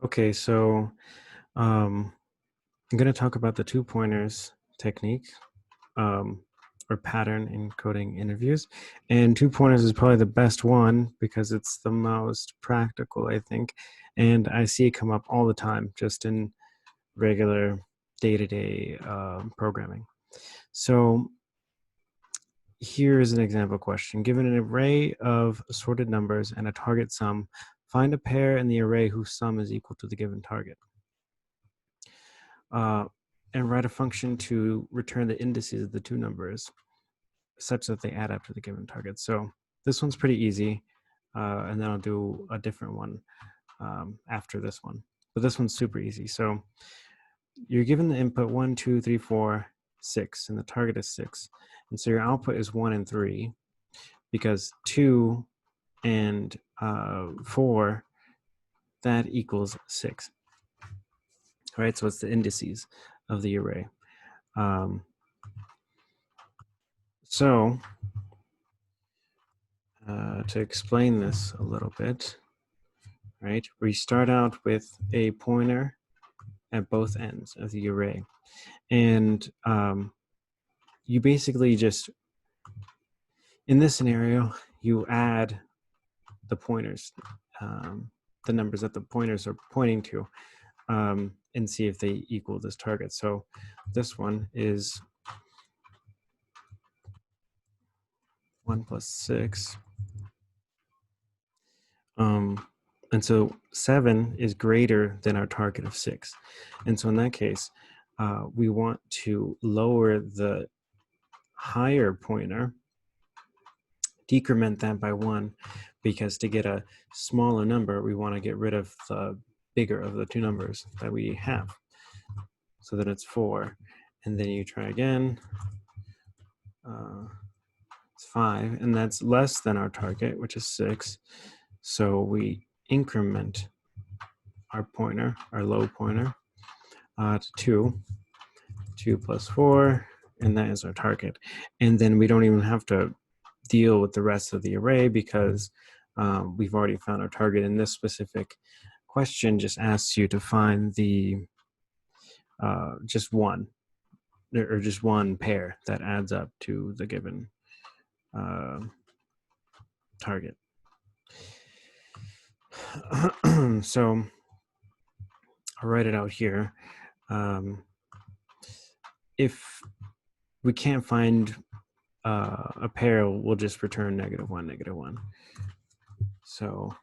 Okay, so um, I'm going to talk about the two pointers technique um, or pattern in coding interviews. And two pointers is probably the best one because it's the most practical, I think. And I see it come up all the time just in regular day-to-day programming. So here's an example question. Given an array of assorted numbers and a target sum, find a pair in the array whose sum is equal to the given target. And write a function to return the indices of the two numbers such that they add up to the given target. So this one's pretty easy, and then I'll do a different one after this one. But this one's super easy. So you're given the input 1, 2, 3, 4, 6, and the target is 6. And so your output is 1 and 3 because 2 and 4, that equals 6. All right, so it's the indices of the array. So to explain this a little bit, right, we start out with a pointer at both ends of the array. And you basically just, in this scenario, you add the pointers, the numbers that the pointers are pointing to, and see if they equal this target. So this one is 1 plus 6. And so 7 is greater than our target of 6. And so in that case, we want to lower the higher pointer, decrement that by 1, because to get a smaller number, we want to get rid of the bigger of the two numbers that we have. So then it's 4. And then you try again. It's 5. And that's less than our target, which is 6. So we increment our pointer, our low pointer, to 2. 2 plus 4, and that is our target. And then we don't even have to deal with the rest of the array because we've already found our target. And this specific question just asks you to find the just one pair that adds up to the given target. So I'll write it out here. If we can't find a pair, we'll just return -1, -1. So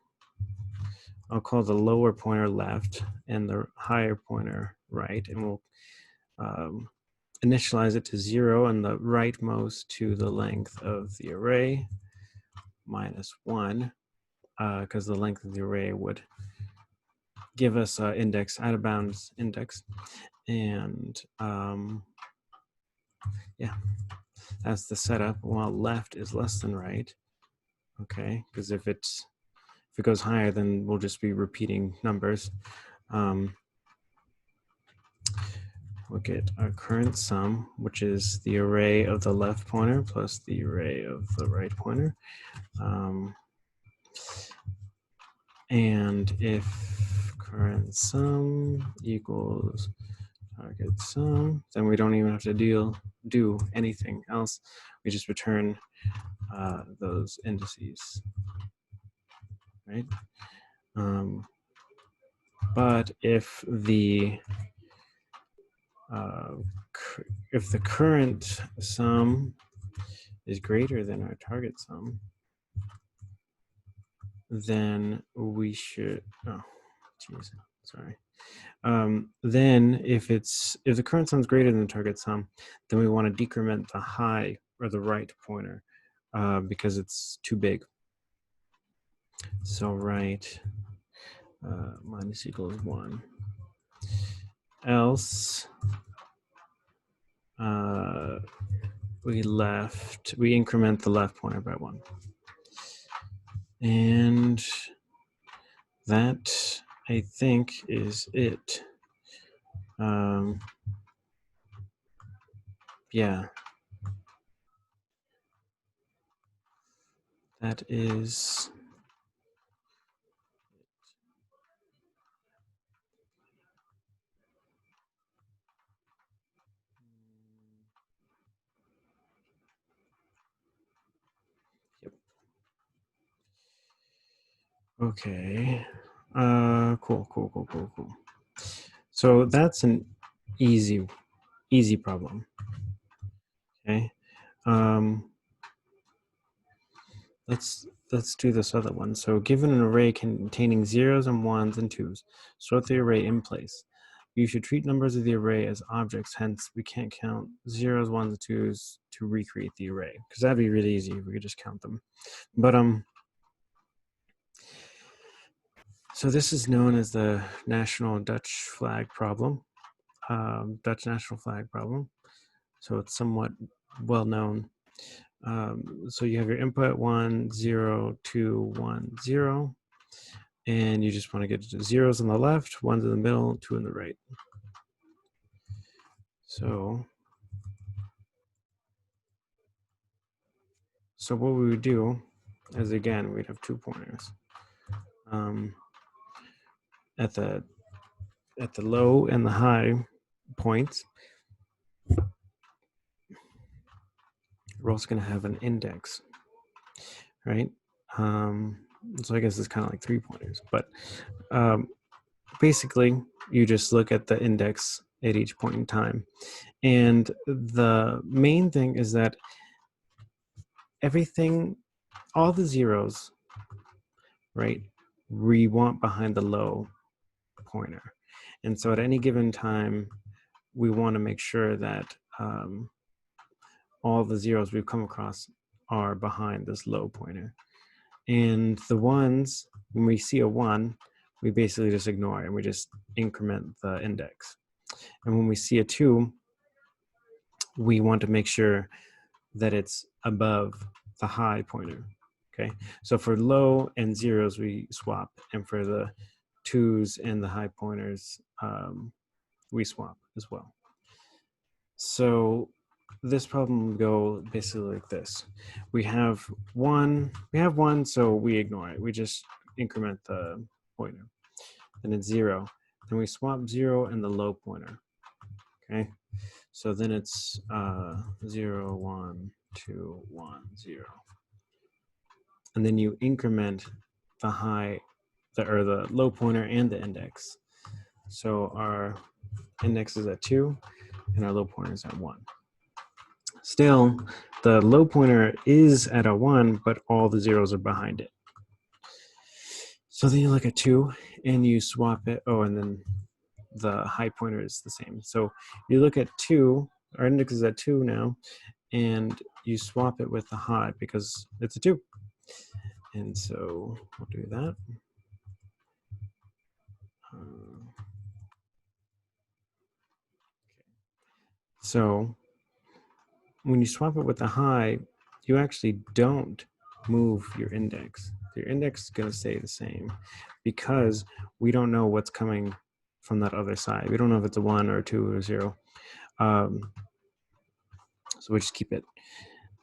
I'll call the lower pointer left and the higher pointer right, and we'll initialize it to 0 and the rightmost to the length of the array -1, because the length of the array would give us an index, out of bounds index. And yeah, that's the setup. While left is less than right, okay, because if it goes higher, then we'll just be repeating numbers. We'll get our current sum, which is the array of the left pointer plus the array of the right pointer. And if current sum equals target sum, then we don't even have to do anything else. We just return those indices, right? But if the current sum is greater than our target sum, then we should, oh, geez, sorry. Then if the current sum is greater than the target sum, then we want to decrement the high or the right pointer because it's too big. So write minus equals 1. Else we increment the left pointer by 1. And that, I think, is it. Yeah. That is Okay. Cool. So that's an easy problem. Okay. Let's do this other one. So given an array containing zeros and ones and twos, sort the array in place. You should treat numbers of the array as objects, hence we can't count zeros, ones, and twos to recreate the array, because that'd be really easy if we could just count them. But so this is known as the national Dutch flag problem, Dutch national flag problem. So it's somewhat well known. So you have your input 1, 0, 2, 1, 0. And you just want to get zeros on the left, ones in the middle, two in the right. So what we would do is, again, we'd have 2 pointers. At the low and the high points, we're also going to have an index, right? So I guess it's kind of like 3 pointers, but basically you just look at the index at each point in time. And the main thing is that everything, all the zeros, right, we want behind the low pointer. And so at any given time, we want to make sure that all the zeros we've come across are behind this low pointer. And the ones, when we see a 1, we basically just ignore it and we just increment the index. And when we see a 2, we want to make sure that it's above the high pointer. Okay, so for low and zeros we swap, and for the 2s and the high pointers we swap as well. So this problem will go basically like this. We have one, so we ignore it. We just increment the pointer. Then it's 0. Then we swap 0 and the low pointer. Okay, so then it's 0, 1, 2, 1, 0. And then you increment the high, or the low pointer and the index. So our index is at 2 and our low pointer is at 1. Still, the low pointer is at a 1, but all the zeros are behind it. So then you look at 2 and you swap it. Oh, and then the high pointer is the same. So you look at 2, our index is at 2 now, and you swap it with the high because it's a 2. And so we'll do that. So when you swap it with the high, you actually don't move your index. Your index is going to stay the same because we don't know what's coming from that other side. We don't know if it's a 1 or a 2 or a 0. So we just keep it.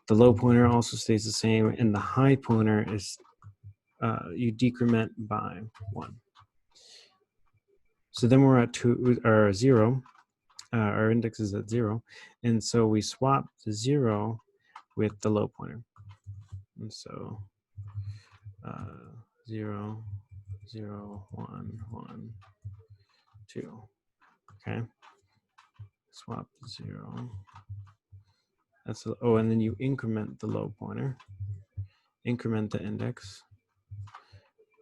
The low pointer also stays the same, and the high pointer is you decrement by 1. So then we're at 2 or 0. Our index is at 0, and so we swap the 0 with the low pointer. And so 0, 0, 1, 1, 2. Okay. Swap the 0. That's oh, and then you increment the low pointer, increment the index,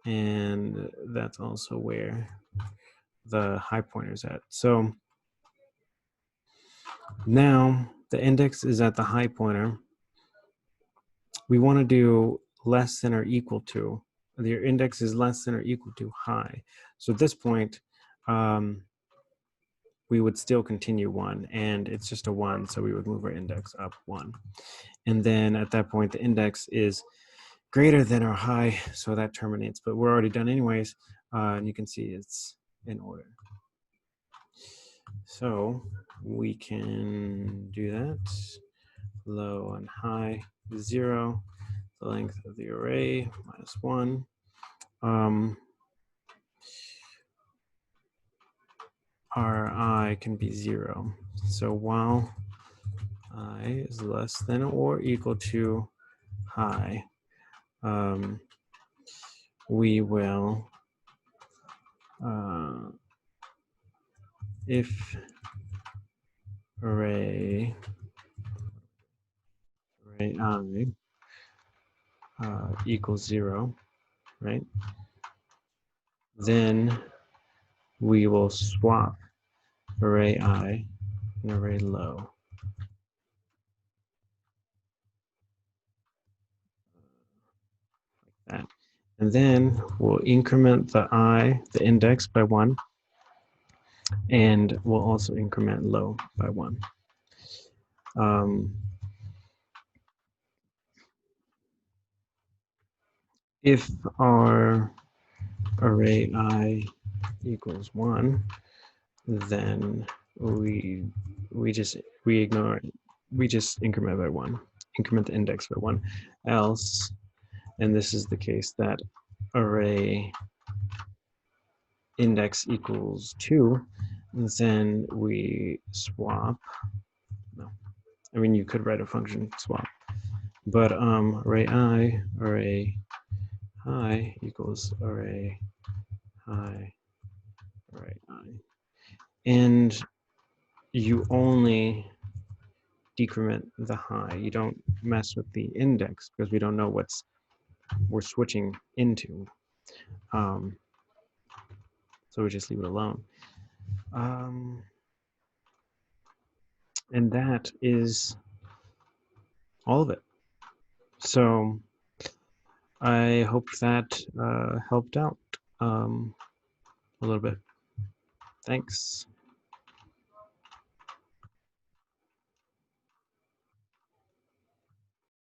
and that's also where the high pointer is at. So now the index is at the high pointer. We want to do less than or equal to. Your index is less than or equal to high. So at this point, we would still continue 1, and it's just a 1, so we would move our index up 1. And then at that point, the index is greater than our high, so that terminates, but we're already done anyways, and you can see it's in order. So we can do that. Low and high, 0. The length of the array, -1. Our I can be 0. So while I is less than or equal to high, we will, if array I equals 0, right? Then we will swap array I and array low. Like that. And then we'll increment the index by 1, and we'll also increment low by 1. If our array I equals 1, then we ignore it. We just increment by 1, increment the index by 1. Else, and this is the case that array index equals 2, then we swap. No, I mean, you could write a function swap, but array I equals array I, and you only decrement the high. You don't mess with the index because we don't know what's we're switching into. So we just leave it alone. And that is all of it. So I hope that helped out a little bit. Thanks.